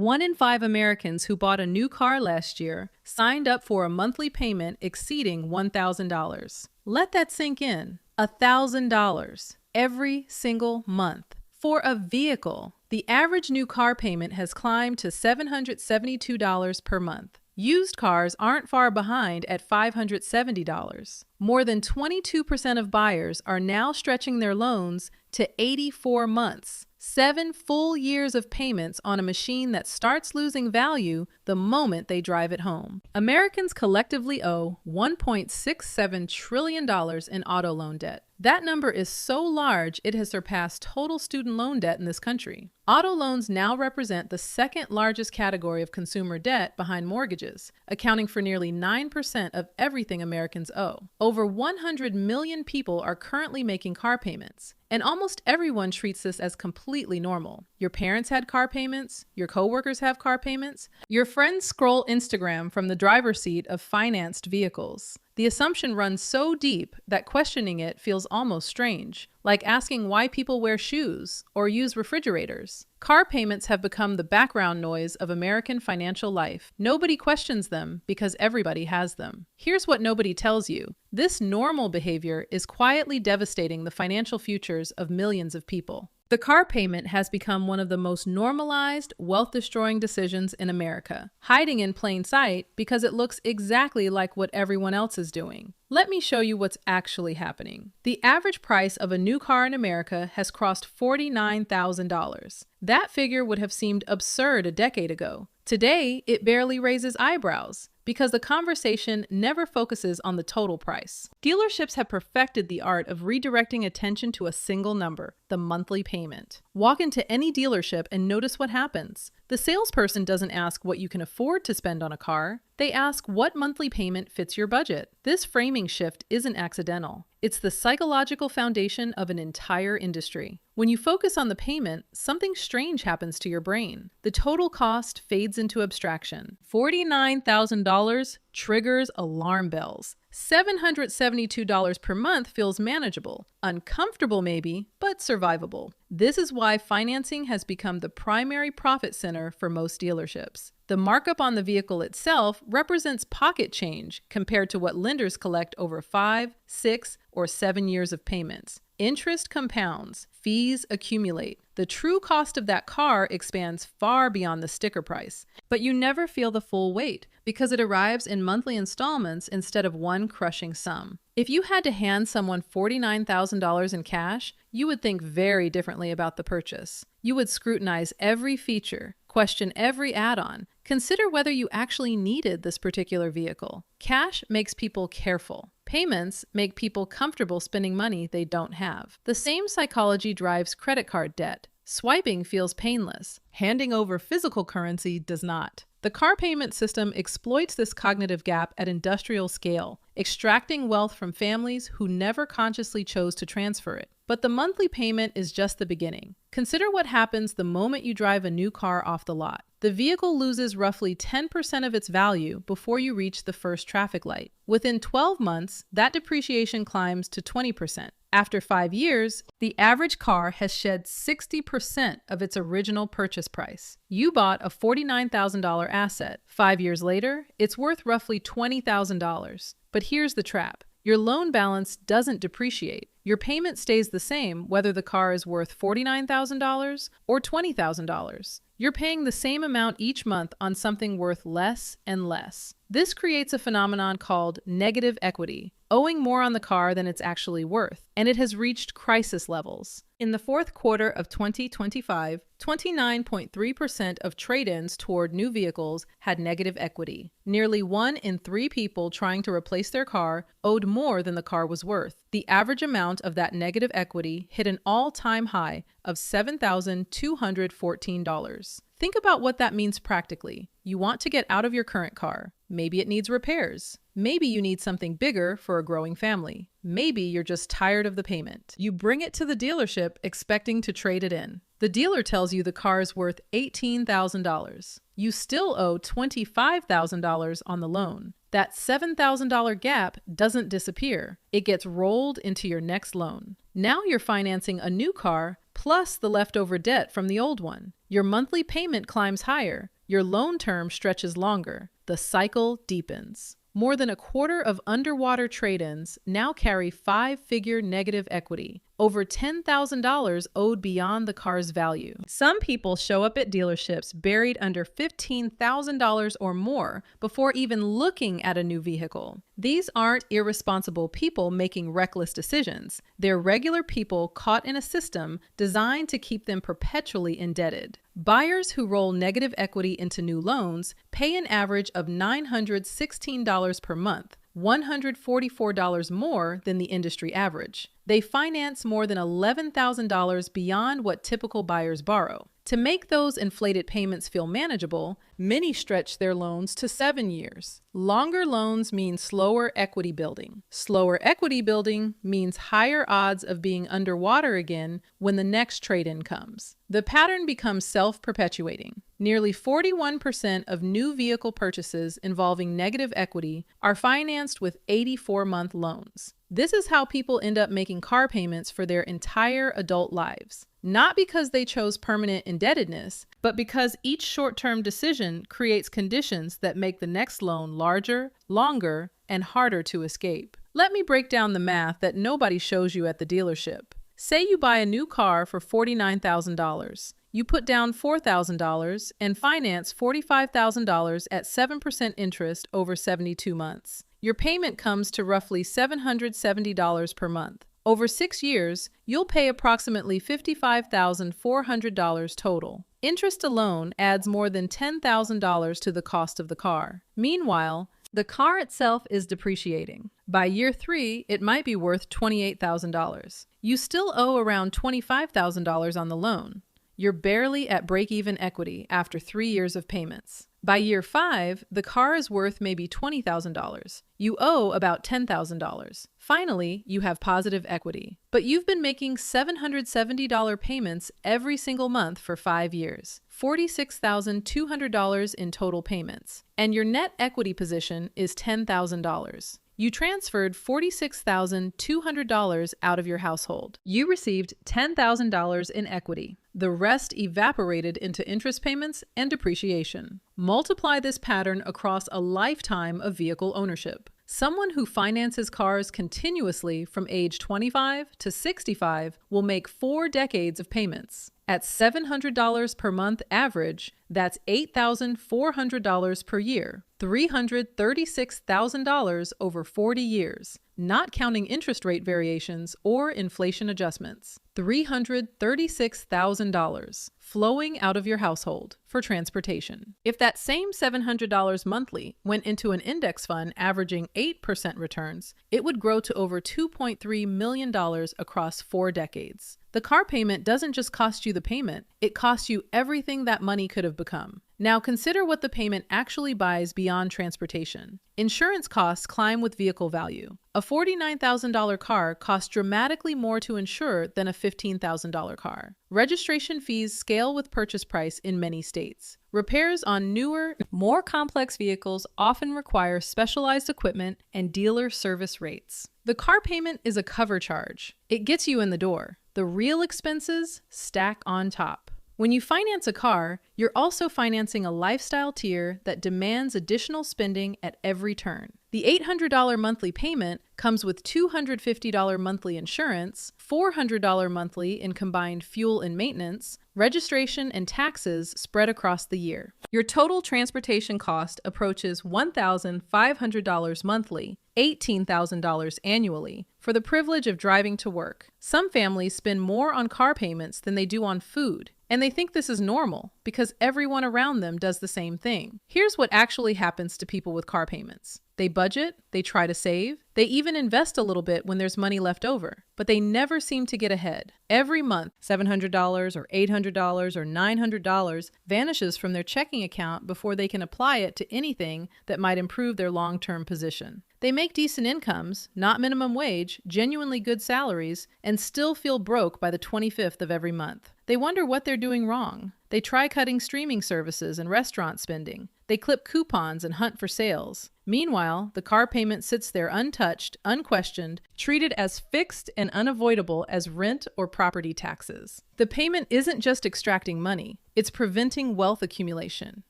1 in 5 Americans who bought a new car last year signed up for a monthly payment exceeding $1,000. Let that sink in. $1,000 every single month for a vehicle. The average new car payment has climbed to $772 per month. Used cars aren't far behind at $570. More than 22% of buyers are now stretching their loans to 84 months. 7 full years of payments on a machine that starts losing value the moment they drive it home. Americans collectively owe $1.67 trillion in auto loan debt. That number is so large it has surpassed total student loan debt in this country. Auto loans now represent the second largest category of consumer debt behind mortgages, accounting for nearly 9% of everything Americans owe. Over 100 million people are currently making car payments, and almost everyone treats this as completely normal. Your parents had car payments, your coworkers have car payments, your friends scroll Instagram from the driver's seat of financed vehicles. The assumption runs so deep that questioning it feels almost strange, like asking why people wear shoes or use refrigerators. Car payments have become the background noise of American financial life. Nobody questions them because everybody has them. Here's what nobody tells you. This normal behavior is quietly devastating the financial futures of millions of people. The car payment has become one of the most normalized, wealth-destroying decisions in America, hiding in plain sight because it looks exactly like what everyone else is doing. Let me show you what's actually happening. The average price of a new car in America has crossed $49,000. That figure would have seemed absurd a decade ago. Today, it barely raises eyebrows because the conversation never focuses on the total price. Dealerships have perfected the art of redirecting attention to a single number, the monthly payment. Walk into any dealership and notice what happens. The salesperson doesn't ask what you can afford to spend on a car. They ask what monthly payment fits your budget. This framing shift isn't accidental. It's the psychological foundation of an entire industry. When you focus on the payment, something strange happens to your brain. The total cost fades into abstraction. $49,000 triggers alarm bells. $772 per month feels manageable, uncomfortable maybe, but survivable. This is why financing has become the primary profit center for most dealerships. The markup on the vehicle itself represents pocket change compared to what lenders collect over 5, 6, or 7 years of payments. Interest compounds, fees accumulate. The true cost of that car expands far beyond the sticker price, but you never feel the full weight because it arrives in monthly installments instead of one crushing sum. If you had to hand someone $49,000 in cash, you would think very differently about the purchase. You would scrutinize every feature, question every add-on, consider whether you actually needed this particular vehicle. Cash makes people careful. Payments make people comfortable spending money they don't have. The same psychology drives credit card debt. Swiping feels painless. Handing over physical currency does not. The car payment system exploits this cognitive gap at industrial scale, extracting wealth from families who never consciously chose to transfer it. But the monthly payment is just the beginning. Consider what happens the moment you drive a new car off the lot. The vehicle loses roughly 10% of its value before you reach the first traffic light. Within 12 months, that depreciation climbs to 20%. After 5 years, the average car has shed 60% of its original purchase price. You bought a $49,000 asset. 5 years later, it's worth roughly $20,000. But here's the trap. Your loan balance doesn't depreciate. Your payment stays the same whether the car is worth $49,000 or $20,000. You're paying the same amount each month on something worth less and less. This creates a phenomenon called negative equity, owing more on the car than it's actually worth, and it has reached crisis levels. In the fourth quarter of 2025, 29.3% of trade-ins toward new vehicles had negative equity. Nearly 1 in 3 people trying to replace their car owed more than the car was worth. The average amount of that negative equity hit an all-time high of $7,214. Think about what that means practically. You want to get out of your current car. Maybe it needs repairs. Maybe you need something bigger for a growing family. Maybe you're just tired of the payment. You bring it to the dealership expecting to trade it in. The dealer tells you the car is worth $18,000. You still owe $25,000 on the loan. That $7,000 gap doesn't disappear. It gets rolled into your next loan. Now you're financing a new car plus the leftover debt from the old one. Your monthly payment climbs higher. Your loan term stretches longer. The cycle deepens. More than a quarter of underwater trade-ins now carry five-figure negative equity, over $10,000 owed beyond the car's value. Some people show up at dealerships buried under $15,000 or more before even looking at a new vehicle. These aren't irresponsible people making reckless decisions. They're regular people caught in a system designed to keep them perpetually indebted. Buyers who roll negative equity into new loans pay an average of $916 per month, $144 more than the industry average. They finance more than $11,000 beyond what typical buyers borrow. To make those inflated payments feel manageable, many stretch their loans to 7 years. Longer loans mean slower equity building. Slower equity building means higher odds of being underwater again when the next trade-in comes. The pattern becomes self-perpetuating. Nearly 41% of new vehicle purchases involving negative equity are financed with 84-month loans. This is how people end up making car payments for their entire adult lives. Not because they chose permanent indebtedness, but because each short-term decision creates conditions that make the next loan larger, longer, and harder to escape. Let me break down the math that nobody shows you at the dealership. Say you buy a new car for $49,000. You put down $4,000 and finance $45,000 at 7% interest over 72 months. Your payment comes to roughly $770 per month. Over 6 years, you'll pay approximately $55,400 total. Interest alone adds more than $10,000 to the cost of the car. Meanwhile, the car itself is depreciating. By year 3, it might be worth $28,000. You still owe around $25,000 on the loan. You're barely at break-even equity after 3 years of payments. By year 5, the car is worth maybe $20,000. You owe about $10,000. Finally, you have positive equity. But you've been making $770 payments every single month for 5 years. $46,200 in total payments. And your net equity position is $10,000. You transferred $46,200 out of your household. You received $10,000 in equity. The rest evaporated into interest payments and depreciation. Multiply this pattern across a lifetime of vehicle ownership. Someone who finances cars continuously from age 25 to 65 will make 4 decades of payments. At $700 per month average, that's $8,400 per year, $336,000 over 40 years, not counting interest rate variations or inflation adjustments. $336,000 flowing out of your household for transportation. If that same $700 monthly went into an index fund averaging 8% returns, it would grow to over $2.3 million across 4 decades. The car payment doesn't just cost you the payment, it costs you everything that money could have become. Now consider what the payment actually buys beyond transportation. Insurance costs climb with vehicle value. A $49,000 car costs dramatically more to insure than a $15,000 car. Registration fees scale with purchase price in many states. Repairs on newer, more complex vehicles often require specialized equipment and dealer service rates. The car payment is a cover charge. It gets you in the door. The real expenses stack on top. When you finance a car, you're also financing a lifestyle tier that demands additional spending at every turn. The $800 monthly payment comes with $250 monthly insurance, $400 monthly in combined fuel and maintenance, registration and taxes spread across the year. Your total transportation cost approaches $1,500 monthly, $18,000 annually, for the privilege of driving to work. Some families spend more on car payments than they do on food, and they think this is normal because everyone around them does the same thing. Here's what actually happens to people with car payments. They budget, they try to save, they even invest a little bit when there's money left over, but they never seem to get ahead. Every month, $700 or $800 or $900 vanishes from their checking account before they can apply it to anything that might improve their long-term position. They make decent incomes, not minimum wage, genuinely good salaries, and still feel broke by the 25th of every month. They wonder what they're doing wrong. They try cutting streaming services and restaurant spending. They clip coupons and hunt for sales. Meanwhile, the car payment sits there untouched, unquestioned, treated as fixed and unavoidable as rent or property taxes. The payment isn't just extracting money, it's preventing wealth accumulation.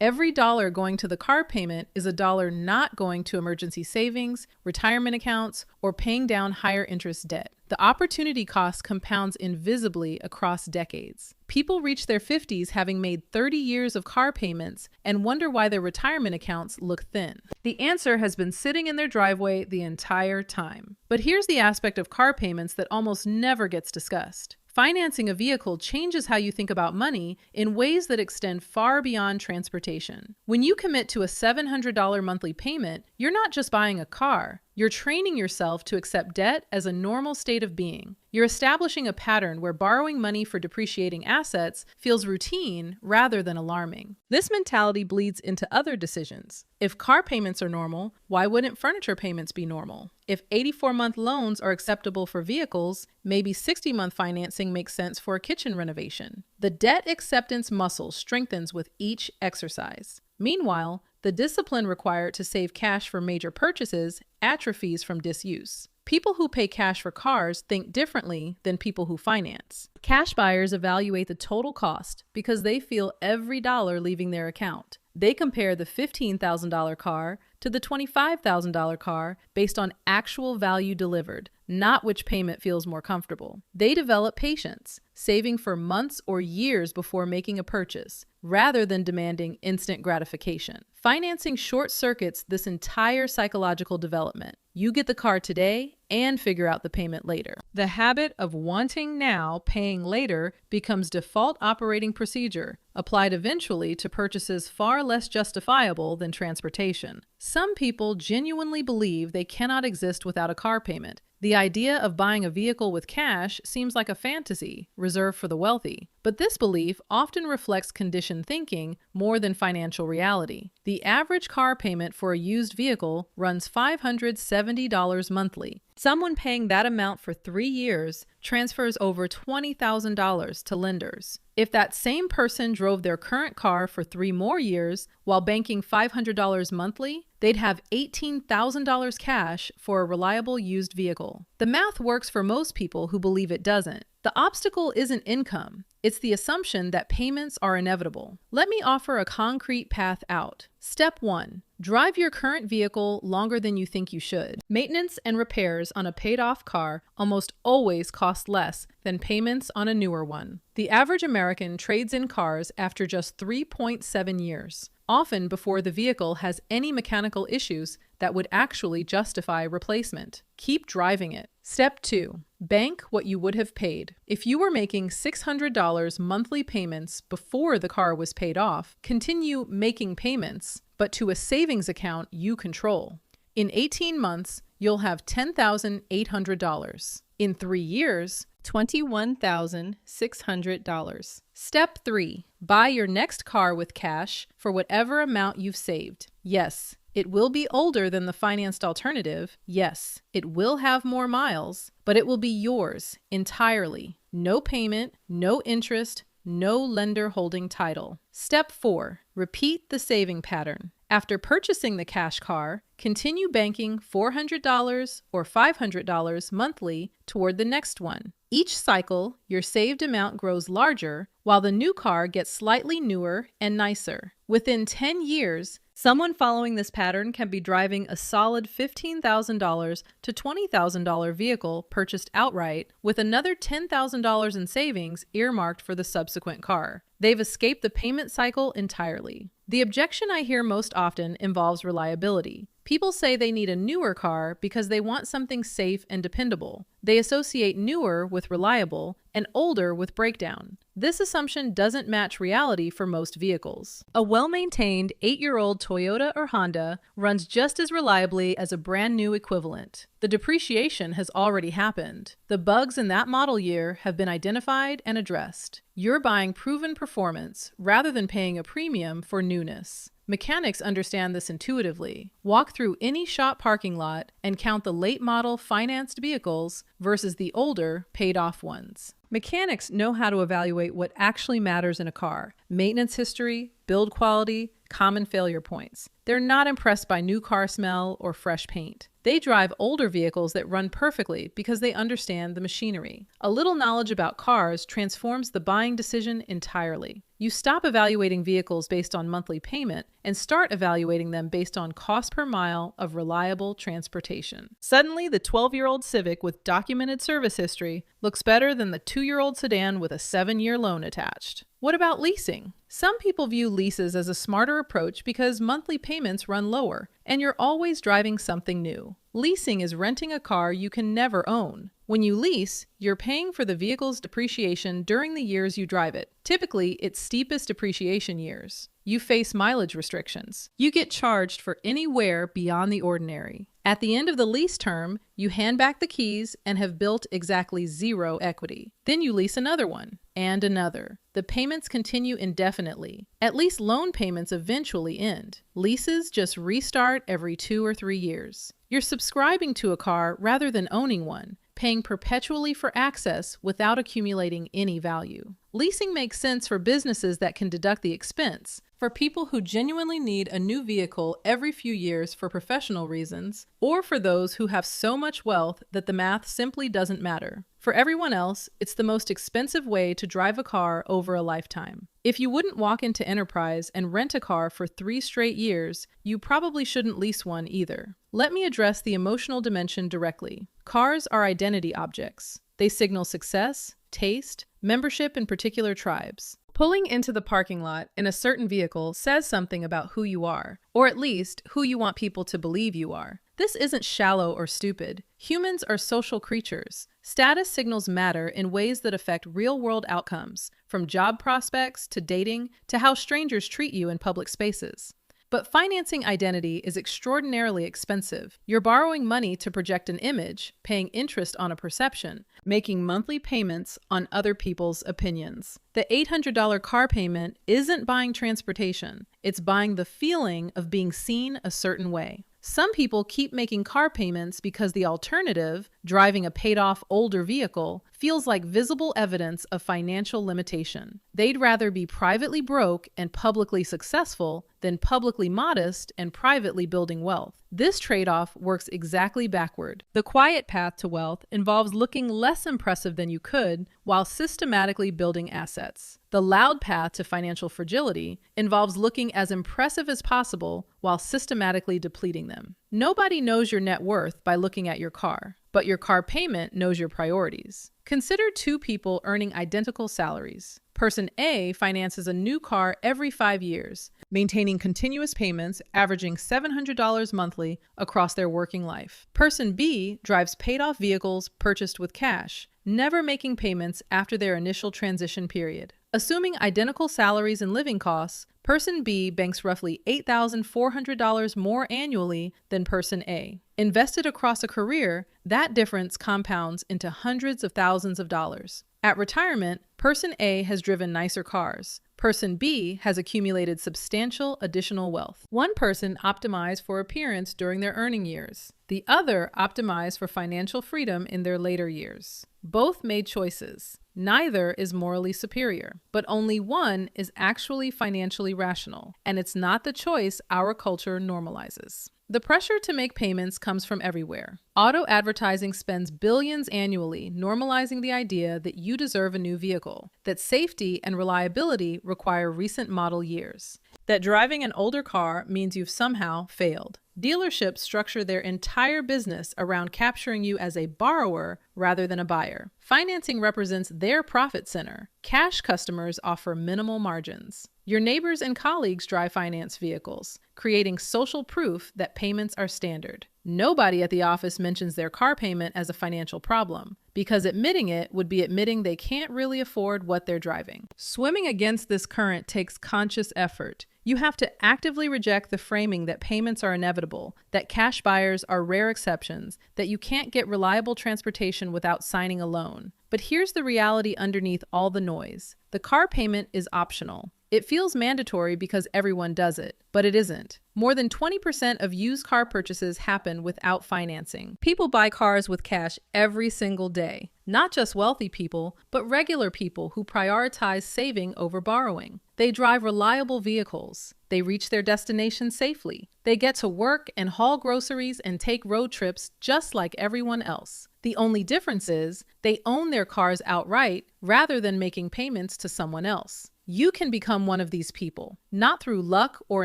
Every dollar going to the car payment is a dollar not going to emergency savings, retirement accounts, or paying down higher interest debt. The opportunity cost compounds invisibly across decades. People reach their 50s having made 30 years of car payments and wonder why their retirement accounts look thin. The answer has been sitting in their driveway the entire time. But here's the aspect of car payments that almost never gets discussed. Financing a vehicle changes how you think about money in ways that extend far beyond transportation. When you commit to a $700 monthly payment, you're not just buying a car. You're training yourself to accept debt as a normal state of being. You're establishing a pattern where borrowing money for depreciating assets feels routine rather than alarming. This mentality bleeds into other decisions. If car payments are normal, why wouldn't furniture payments be normal? If 84-month loans are acceptable for vehicles, maybe 60-month financing makes sense for a kitchen renovation. The debt acceptance muscle strengthens with each exercise. Meanwhile, the discipline required to save cash for major purchases atrophies from disuse. People who pay cash for cars think differently than people who finance. Cash buyers evaluate the total cost because they feel every dollar leaving their account. They compare the $15,000 car to the $25,000 car based on actual value delivered, not which payment feels more comfortable. They develop patience, saving for months or years before making a purchase, rather than demanding instant gratification. Financing short-circuits this entire psychological development. You get the car today and figure out the payment later. The habit of wanting now, paying later becomes default operating procedure, applied eventually to purchases far less justifiable than transportation. Some people genuinely believe they cannot exist without a car payment. The idea of buying a vehicle with cash seems like a fantasy reserved for the wealthy, but this belief often reflects conditioned thinking more than financial reality. The average car payment for a used vehicle runs $570 monthly. Someone paying that amount for 3 years transfers over $20,000 to lenders. If that same person drove their current car for 3 more years while banking $500 monthly, they'd have $18,000 cash for a reliable used vehicle. The math works for most people who believe it doesn't. The obstacle isn't income. It's the assumption that payments are inevitable. Let me offer a concrete path out. Step 1. Drive your current vehicle longer than you think you should. Maintenance and repairs on a paid-off car almost always cost less than payments on a newer one. The average American trades in cars after just 3.7 years, often before the vehicle has any mechanical issues that would actually justify replacement. Keep driving it. Step 2. Bank what you would have paid. If you were making $600 monthly payments before the car was paid off, continue making payments, but to a savings account you control. In 18 months, you'll have $10,800. In 3 years, $21,600. Step 3. Buy your next car with cash for whatever amount you've saved. Yes, it will be older than the financed alternative. Yes, it will have more miles, but it will be yours entirely. No payment, no interest, no lender holding title. Step 4. Repeat the saving pattern. After purchasing the cash car, continue banking $400 or $500 monthly toward the next one. Each cycle, your saved amount grows larger, while the new car gets slightly newer and nicer. Within 10 years, someone following this pattern can be driving a solid $15,000 to $20,000 vehicle purchased outright, with another $10,000 in savings earmarked for the subsequent car. They've escaped the payment cycle entirely. The objection I hear most often involves reliability. People say they need a newer car because they want something safe and dependable. They associate newer with reliable and older with breakdown. This assumption doesn't match reality for most vehicles. A well-maintained 8-year-old Toyota or Honda runs just as reliably as a brand new equivalent. The depreciation has already happened. The bugs in that model year have been identified and addressed. You're buying proven performance rather than paying a premium for newness. Mechanics understand this intuitively. Walk through any shop parking lot and count the late model financed vehicles versus the older paid off ones. Mechanics know how to evaluate what actually matters in a car: maintenance history, build quality, common failure points. They're not impressed by new car smell or fresh paint. They drive older vehicles that run perfectly because they understand the machinery. A little knowledge about cars transforms the buying decision entirely. You stop evaluating vehicles based on monthly payment and start evaluating them based on cost per mile of reliable transportation. Suddenly, the 12-year-old Civic with documented service history looks better than the 2-year-old sedan with a 7-year loan attached. What about leasing? Some people view leases as a smarter approach because monthly payments run lower, and you're always driving something new. Leasing is renting a car you can never own. When you lease, you're paying for the vehicle's depreciation during the years you drive it, typically its steepest depreciation years. You face mileage restrictions. You get charged for any wear beyond the ordinary. At the end of the lease term, you hand back the keys and have built exactly zero equity. Then you lease another one and another. The payments continue indefinitely. At least loan payments eventually end. Leases just restart every 2 or 3 years. You're subscribing to a car rather than owning one, paying perpetually for access without accumulating any value. Leasing makes sense for businesses that can deduct the expense. For people who genuinely need a new vehicle every few years for professional reasons, or for those who have so much wealth that the math simply doesn't matter. For everyone else, it's the most expensive way to drive a car over a lifetime. If you wouldn't walk into Enterprise and rent a car for 3 straight years, you probably shouldn't lease one either. Let me address the emotional dimension directly. Cars are identity objects. They signal success, taste, membership in particular tribes. Pulling into the parking lot in a certain vehicle says something about who you are, or at least who you want people to believe you are. This isn't shallow or stupid. Humans are social creatures. Status signals matter in ways that affect real-world outcomes, from job prospects to dating to how strangers treat you in public spaces. But financing identity is extraordinarily expensive. You're borrowing money to project an image, paying interest on a perception, making monthly payments on other people's opinions. The $800 car payment isn't buying transportation. It's buying the feeling of being seen a certain way. Some people keep making car payments because the alternative, driving a paid-off older vehicle, feels like visible evidence of financial limitation. They'd rather be privately broke and publicly successful than publicly modest and privately building wealth. This trade-off works exactly backward. The quiet path to wealth involves looking less impressive than you could while systematically building assets. The loud path to financial fragility involves looking as impressive as possible while systematically depleting them. Nobody knows your net worth by looking at your car, but your car payment knows your priorities. Consider 2 people earning identical salaries. Person A finances a new car every 5 years, maintaining continuous payments averaging $700 monthly across their working life. Person B drives paid-off vehicles purchased with cash, never making payments after their initial transition period. Assuming identical salaries and living costs, Person B banks roughly $8,400 more annually than Person A. Invested across a career, that difference compounds into hundreds of thousands of dollars. At retirement, Person A has driven nicer cars. Person B has accumulated substantial additional wealth. One person optimized for appearance during their earning years. The other optimized for financial freedom in their later years. Both made choices. Neither is morally superior, but only one is actually financially rational, and it's not the choice our culture normalizes. The pressure to make payments comes from everywhere. Auto advertising spends billions annually normalizing the idea that you deserve a new vehicle, that safety and reliability require recent model years, that driving an older car means you've somehow failed. Dealerships structure their entire business around capturing you as a borrower rather than a buyer. Financing represents their profit center. Cash customers offer minimal margins. Your neighbors and colleagues drive finance vehicles, creating social proof that payments are standard. Nobody at the office mentions their car payment as a financial problem, because admitting it would be admitting they can't really afford what they're driving. Swimming against this current takes conscious effort. You have to actively reject the framing that payments are inevitable, that cash buyers are rare exceptions, that you can't get reliable transportation without signing a loan. But here's the reality underneath all the noise. The car payment is optional. It feels mandatory because everyone does it, but it isn't. More than 20% of used car purchases happen without financing. People buy cars with cash every single day. Not just wealthy people, but regular people who prioritize saving over borrowing. They drive reliable vehicles. They reach their destination safely. They get to work and haul groceries and take road trips just like everyone else. The only difference is they own their cars outright rather than making payments to someone else. You can become one of these people, not through luck or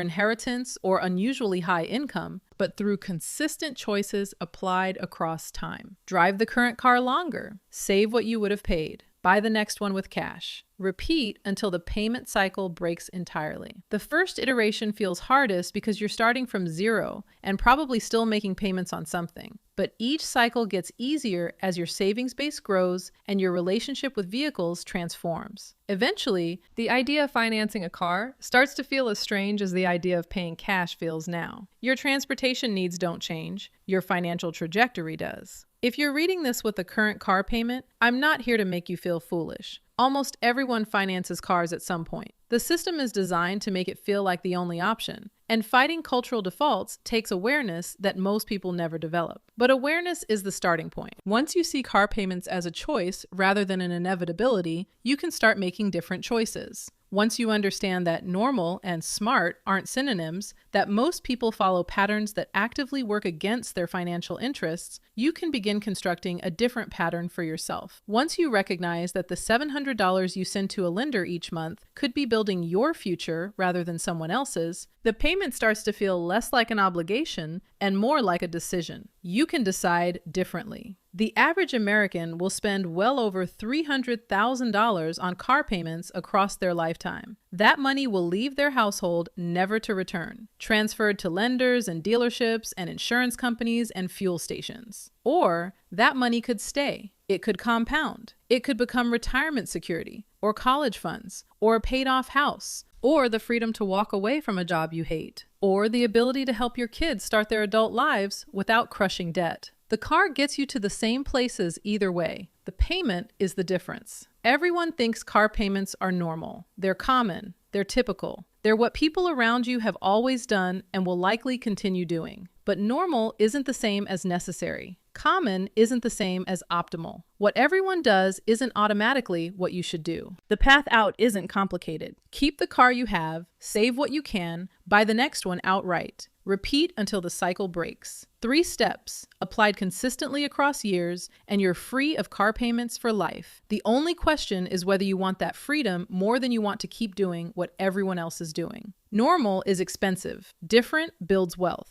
inheritance or unusually high income, but through consistent choices applied across time. Drive the current car longer. Save what you would have paid. Buy the next one with cash. Repeat until the payment cycle breaks entirely. The first iteration feels hardest because you're starting from zero and probably still making payments on something. But each cycle gets easier as your savings base grows and your relationship with vehicles transforms. Eventually, the idea of financing a car starts to feel as strange as the idea of paying cash feels now. Your transportation needs don't change, your financial trajectory does. If you're reading this with a current car payment, I'm not here to make you feel foolish. Almost everyone finances cars at some point. The system is designed to make it feel like the only option, and fighting cultural defaults takes awareness that most people never develop. But awareness is the starting point. Once you see car payments as a choice rather than an inevitability, you can start making different choices. Once you understand that normal and smart aren't synonyms, that most people follow patterns that actively work against their financial interests, you can begin constructing a different pattern for yourself. Once you recognize that the $700 you send to a lender each month could be building your future rather than someone else's, the payment starts to feel less like an obligation and more like a decision. You can decide differently. The average American will spend well over $300,000 on car payments across their lifetime. That money will leave their household never to return, transferred to lenders and dealerships and insurance companies and fuel stations. Or that money could stay. It could compound. It could become retirement security, or college funds, or a paid-off house, or the freedom to walk away from a job you hate, or the ability to help your kids start their adult lives without crushing debt. The car gets you to the same places either way. The payment is the difference. Everyone thinks car payments are normal. They're common. They're typical. They're what people around you have always done and will likely continue doing. But normal isn't the same as necessary. Common isn't the same as optimal. What everyone does isn't automatically what you should do. The path out isn't complicated. Keep the car you have, save what you can, buy the next one outright. Repeat until the cycle breaks. 3 steps, applied consistently across years, and you're free of car payments for life. The only question is whether you want that freedom more than you want to keep doing what everyone else is doing. Normal is expensive. Different builds wealth.